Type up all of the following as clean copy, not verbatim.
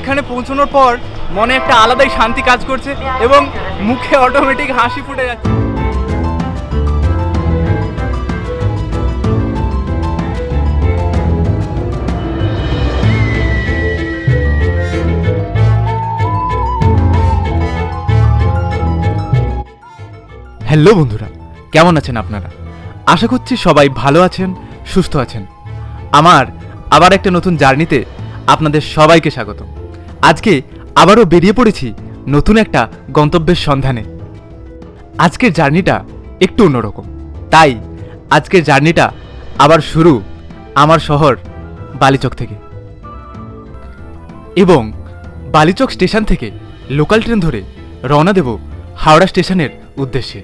এখানে পৌঁছানোর পর মনে একটা আলাদাই শান্তি কাজ করছে এবং মুখে অটোমেটিক হাসি ফুটে যাচ্ছে। হ্যালো বন্ধুরা, কেমন আছেন আপনারা? আশা করছি সবাই ভালো আছেন, সুস্থ আছেন। আমার আবার একটা নতুন জার্নিতে আপনাদের সবাইকে স্বাগত। আজকে আবারও বেরিয়ে পড়েছি নতুন একটা গন্তব্যের সন্ধানে। আজকের জার্নিটা একটু অন্যরকম, তাই আজকের জার্নিটা আবার শুরু আমার শহর বালিচক থেকে, এবং বালিচক স্টেশন থেকে লোকাল ট্রেন ধরে রওনা দেব হাওড়া স্টেশনের উদ্দেশ্যে।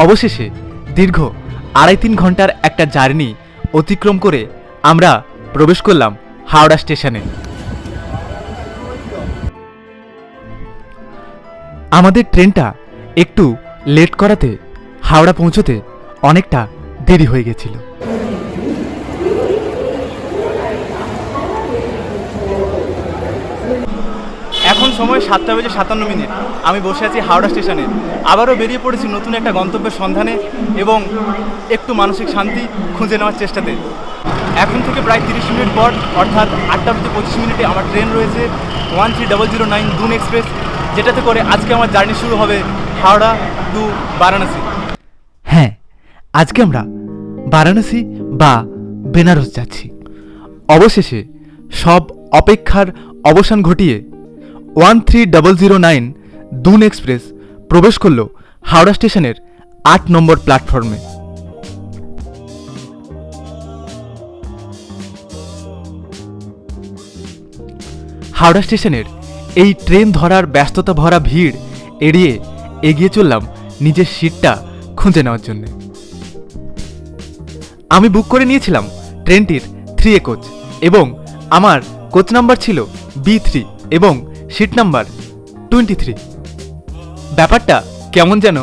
অবশেষে দীর্ঘ 2.5-3 ঘন্টার একটা জার্নি অতিক্রম করে আমরা প্রবেশ করলাম হাওড়া স্টেশনে। আমাদের ট্রেনটা একটু লেট করাতে হাওড়া পৌঁছতে অনেকটা দেরি হয়ে গেছিল। এখন সময় 7:57। আমি বসে আছি হাওড়া স্টেশনে। আবারও বেরিয়ে পড়েছি নতুন একটা গন্তব্যের সন্ধানে এবং একটু মানসিক শান্তি খুঁজে নেওয়ার চেষ্টাতে। এখন থেকে প্রায় 30 মিনিট পর, অর্থাৎ 8:25 আমার ট্রেন রয়েছে 13009 দুন এক্সপ্রেস, যেটাতে করে আজকে আমার জার্নি শুরু হবে হাওড়া টু বারাণসী। হ্যাঁ, আজকে আমরা বারাণসী বা বেনারস যাচ্ছি। অবশেষে সব অপেক্ষার অবসান ঘটিয়ে 13009 দুন এক্সপ্রেস প্রবেশ করল হাওড়া স্টেশনের 8 নম্বর প্ল্যাটফর্মে। হাওড়া স্টেশনের এই ট্রেন ধরার ব্যস্ততা ভরা ভিড় এড়িয়ে এগিয়ে চললাম নিজের সিটটা খুঁজে নেওয়ার জন্য। আমি বুক করে নিয়েছিলাম ট্রেনটির 3A কোচ এবং আমার কোচ নাম্বার ছিল B3 এবং সিট নাম্বার 23। ব্যাপারটা কেমন যেন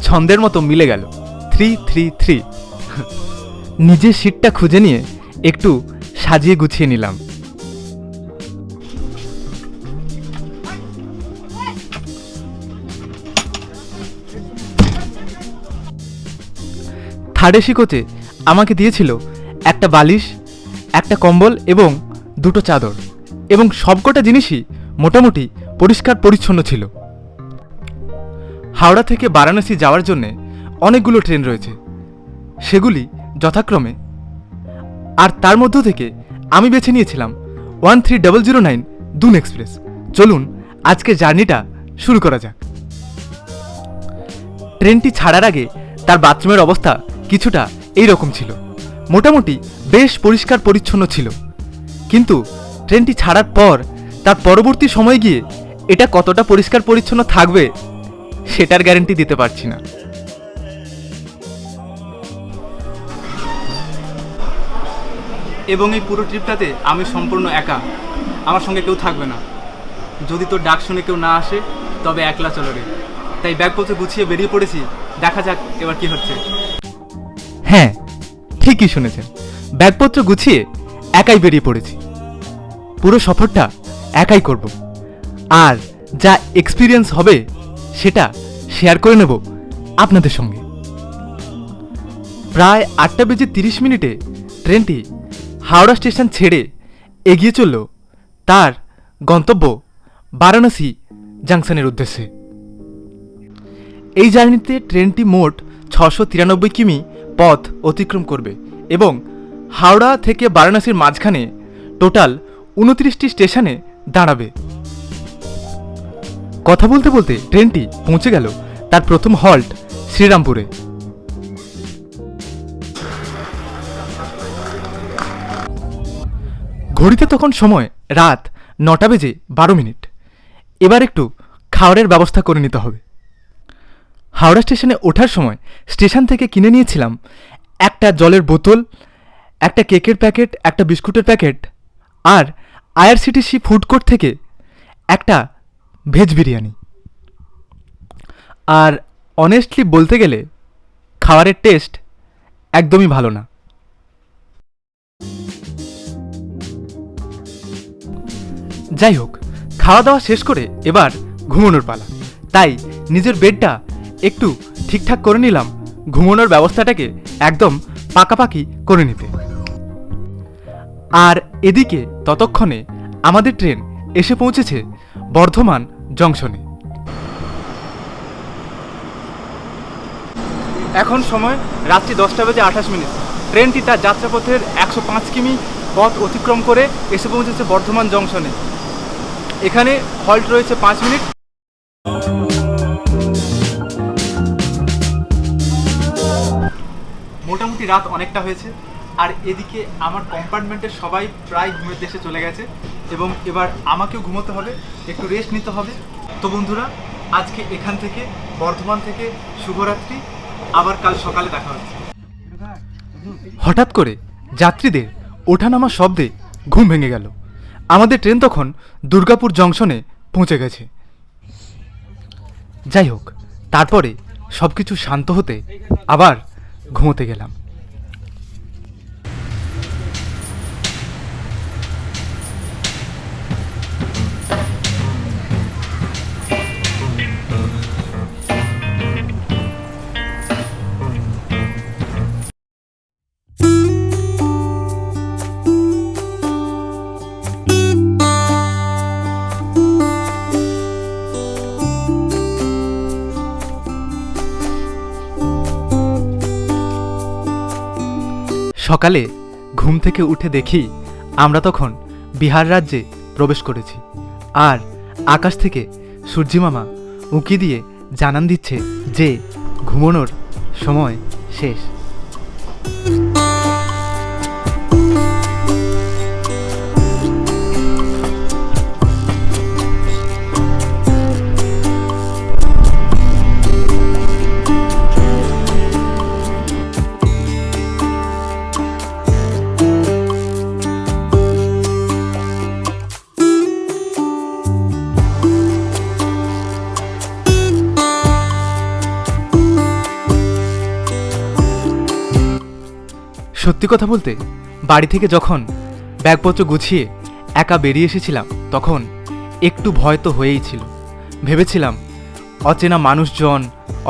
ছন্দের মতো মিলে গেল, 333। নিজের সিটটা খুঁজে নিয়ে একটু সাজিয়ে গুছিয়ে নিলাম। থার্ড এসি কোচে আমাকে দিয়েছিল একটা বালিশ, একটা কম্বল এবং 2টো চাদর, এবং সবকটা জিনিসই মোটামুটি পরিষ্কার পরিচ্ছন্ন ছিল। হাওড়া থেকে বারাণসী যাওয়ার জন্যে অনেকগুলো ট্রেন রয়েছে, সেগুলি যথাক্রমে, আর তার মধ্য থেকে আমি বেছে নিয়েছিলাম 13009 দুন এক্সপ্রেস। চলুন আজকে জার্নিটা শুরু করা যাক। ট্রেনটি ছাড়ার আগে তার বাথরুমের অবস্থা কিছুটা এই রকম ছিল, মোটামুটি বেশ পরিষ্কার পরিচ্ছন্ন ছিল, কিন্তু ট্রেনটি ছাড়ার পর তার পরবর্তী সময় গিয়ে এটা কতটা পরিষ্কার পরিচ্ছন্ন থাকবে সেটার গ্যারান্টি দিতে পারছি না। এবং এই পুরো ট্রিপটাতে আমি সম্পূর্ণ একা, আমার সঙ্গে কেউ থাকবে না। যদি তোর ডাক শুনে কেউ না আসে তবে একলা চলো রে। তাই ব্যাগপত্র গুছিয়ে বেরিয়ে পড়েছি, দেখা যাক এবার কি হচ্ছে। হ্যাঁ, ঠিকই শুনেছেন, ব্যাগপত্র গুছিয়ে একাই বেরিয়ে পড়েছি। পুরো সফরটা একাই করব, আর যা এক্সপিরিয়েন্স হবে সেটা শেয়ার করে নেব আপনাদের সঙ্গে। প্রায় 8:30 ট্রেনটি হাওড়া স্টেশন ছেড়ে এগিয়ে চলল তার গন্তব্য বারাণসী জাংশনের উদ্দেশ্যে। এই জার্নিতে ট্রেনটি মোট 693 কিমি পথ অতিক্রম করবে এবং হাওড়া থেকে বারাণসীর মাঝখানে টোটাল 29টি স্টেশনে দাঁড়াবে। কথা বলতে বলতে ট্রেনটি পৌঁছে গেল তার প্রথম হল্ট শ্রীরামপুরে। ঘড়িতে তখন সময় রাত 9:12। এবার একটু খাবারের ব্যবস্থা করে নিতে হবে। হাওড়া স্টেশনে ওঠার সময় স্টেশন থেকে কিনে নিয়েছিলাম একটা জলের বোতল, একটা কেকের প্যাকেট, একটা বিস্কুটের প্যাকেট, আর আইআরসিটিসি ফুড কোর্ট থেকে একটা ভেজ বিরিয়ানি। আর অনেস্টলি বলতে গেলে খাবারের টেস্ট একদমই ভালো না। যাই হোক, খাওয়া দাওয়া শেষ করে এবার ঘুমানোর পালা। তাই নিজের বেডটা একটু ঠিকঠাক করে নিলাম, ঘুমানোর ব্যবস্থাটাকে একদম পাকাপাকি করে নিতে। আর এদিকে ততক্ষণে আমাদের ট্রেন এসে পৌঁছেছে বর্ধমান জংশনে। এখন সময় রাত্রি 10:28। ট্রেনটি তার যাত্রাপথের 105 কিমি পথ অতিক্রম করে এসে পৌঁছেছে বর্ধমান জংশনে। এখানে হল্ট রয়েছে 5 মিনিট। মোটামুটি রাত অনেকটা হয়েছে, আর এদিকে আমার কম্পার্টমেন্টের সবাই প্রায় ঘুমের দেশে চলে গেছে এবং এবার আমাকেও ঘুমোতে হবে, একটু রেস্ট নিতে হবে। তো বন্ধুরা, আজকে এখান থেকে বর্ধমান থেকে শুভরাত্রি, আবার কাল সকালে দেখা হচ্ছে। হঠাৎ করে যাত্রীদের ওঠানামা শব্দে ঘুম ভেঙে গেল। আমাদের ট্রেন তখন দুর্গাপুর জংশনে পৌঁছে গেছে। যাই হোক, তারপরে সব কিছু শান্ত হতে আবার ঘুমোতে গেলাম। সকালে ঘুম থেকে উঠে দেখি আমরা তখন বিহার রাজ্যে প্রবেশ করেছি, আর আকাশ থেকে সূর্যিমামা উঁকি দিয়ে জানান দিচ্ছে যে ঘুমানোর সময় শেষ। সত্যি কথা বলতে, বাড়ি থেকে যখন ব্যাগপত্র গুছিয়ে একা বেরিয়ে এসেছিলাম তখন একটু ভয় তো হয়েই ছিল। ভেবেছিলাম অচেনা মানুষজন,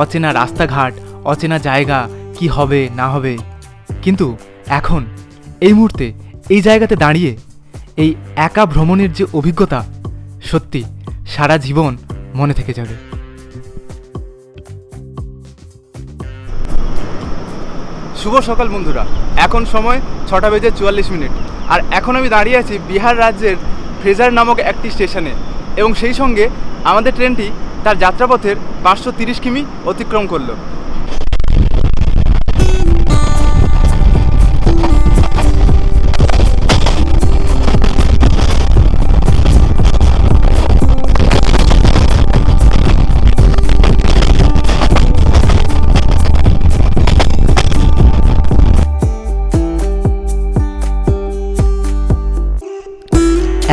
অচেনা রাস্তাঘাট, অচেনা জায়গা, কি হবে না হবে। কিন্তু এখন এই মুহূর্তে এই জায়গাতে দাঁড়িয়ে এই একা ভ্রমণের যে অভিজ্ঞতা, সত্যি সারা জীবন মনে থেকে যাবে। শুভ সকাল বন্ধুরা, এখন সময় 6:44। আর এখন আমি দাঁড়িয়ে আছি বিহার রাজ্যের ফ্রেজার নামক একটি স্টেশনে, এবং সেই সঙ্গে আমাদের ট্রেনটি তার যাত্রাপথের 530 কিমি অতিক্রম করলো।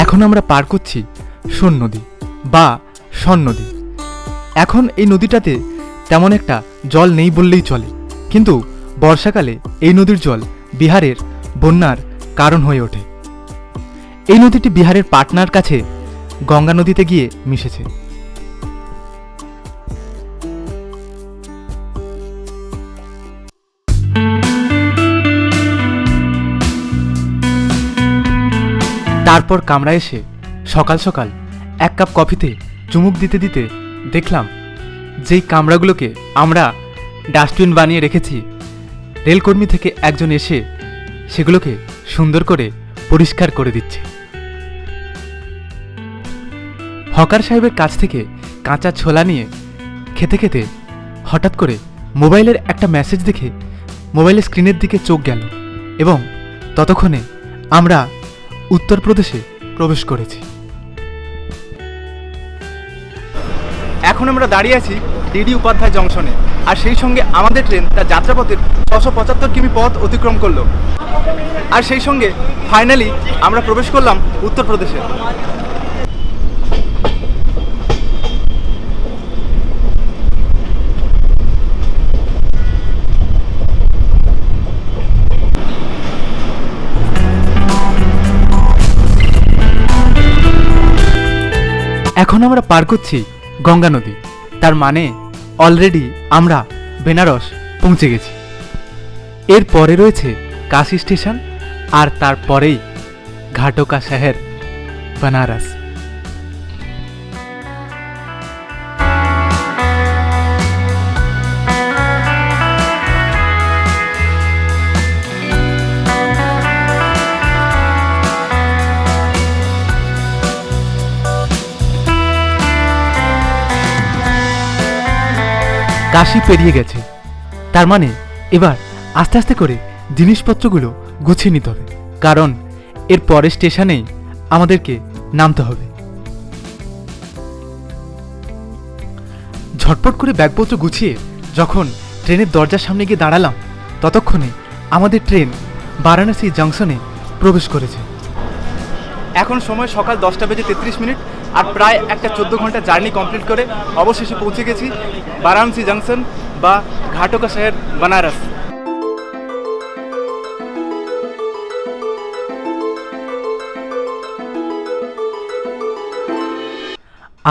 এখন আমরা পার করছি সোন নদী বা সন নদী। এখন এই নদীটাতে তেমন একটা জল নেই বললেই চলে, কিন্তু বর্ষাকালে এই নদীর জল বিহারের বন্যার কারণ হয়ে ওঠে। এই নদীটি বিহারের পাটনার কাছে গঙ্গা নদীতে গিয়ে মিশেছে। তারপর কামরায় এসে সকাল সকাল এক কাপ কফিতে চুমুক দিতে দিতে দেখলাম যেই কামরাগুলোকে আমরা ডাস্টবিন বানিয়ে রেখেছি, রেলকর্মী থেকে একজন এসে সেগুলোকে সুন্দর করে পরিষ্কার করে দিচ্ছে। হকার সাহেবের কাছ থেকে কাঁচা ছোলা নিয়ে খেতে খেতে হঠাৎ করে মোবাইলের একটা মেসেজ দেখে মোবাইলের স্ক্রিনের দিকে চোখ গেল, এবং ততক্ষণে আমরা উত্তরপ্রদেশে প্রবেশ করেছি। এখন আমরা দাঁড়িয়ে আছি ডিডি উপাধ্যায় জংশনে, আর সেই সঙ্গে আমাদের ট্রেন তার যাত্রাপথের 675 কিমি পথ অতিক্রম করলো। আর সেই সঙ্গে ফাইনালি আমরা প্রবেশ করলাম উত্তরপ্রদেশে। এখন আমরা পার করছি গঙ্গা নদী, তার মানে অলরেডি আমরা বেনারস পৌঁছে গেছি। এর পরে রয়েছে কাশী স্টেশন, আর তারপরেই ঘাটো কা শহর বেনারস। কাশি পেরিয়ে গেছে, তার মানে এবার আস্তে আস্তে করে জিনিসপত্রগুলো গুছিয়ে নিতে হবে, কারণ এর পরের স্টেশনেই আমাদেরকে নামতে হবে। ঝটপট করে ব্যাগপত্র গুছিয়ে যখন ট্রেনের দরজার সামনে গিয়ে দাঁড়ালাম, ততক্ষণে আমাদের ট্রেন বারাণসী জংশনে প্রবেশ করেছে। এখন সময় সকাল 10:33, আর প্রায় একটা 14 ঘন্টা জার্নি কমপ্লিট করে অবশেষে পৌঁছে গেছি বারাণসী জংশন বা ঘাটো কা শহর বেনারস।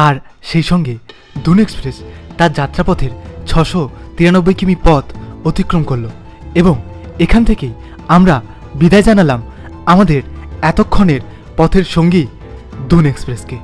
আর সেই সঙ্গে দুন এক্সপ্রেস তার যাত্রাপথের 693 কিমি পথ অতিক্রম করলো, এবং এখান থেকেই আমরা বিদায় জানালাম আমাদের এতক্ষণের পথের সঙ্গী দুন এক্সপ্রেসকে।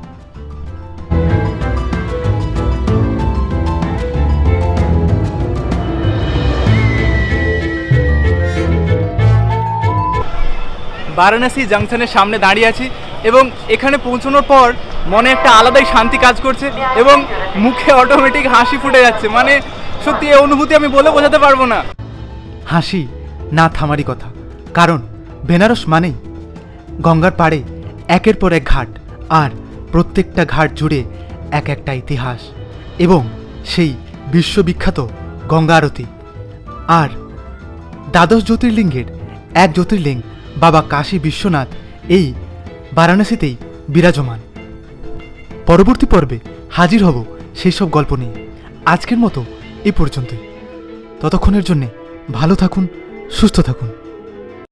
বারাণসী জংশনের সামনে দাঁড়িয়ে আছি, এবং এখানে পৌঁছানোর পর মনে একটা আলাদাই শান্তি কাজ করছে, এবং মুখে অটোমেটিক হাসি ফুটে যাচ্ছে। মানে সত্যি এই অনুভূতি আমি বলে বোঝাতে পারবো না। হাসি না থামারই কথা, কারণ বেনারস মানেই গঙ্গার পাড়ে একের পর এক ঘাট, আর প্রত্যেকটা ঘাট জুড়ে এক একটা ইতিহাস, এবং সেই বিশ্ববিখ্যাত গঙ্গা আরতি। আর দ্বাদশ জ্যোতির্লিঙ্গের এক জ্যোতির্লিঙ্গ বাবা কাশী বিশ্বনাথ এই বারাণসীতেই বিরাজমান। পরবর্তী পর্বে হাজির হব সেই সব গল্প নিয়ে। আজকের মতো এই পর্যন্তই। ততক্ষণের জন্যে ভালো থাকুন, সুস্থ থাকুন।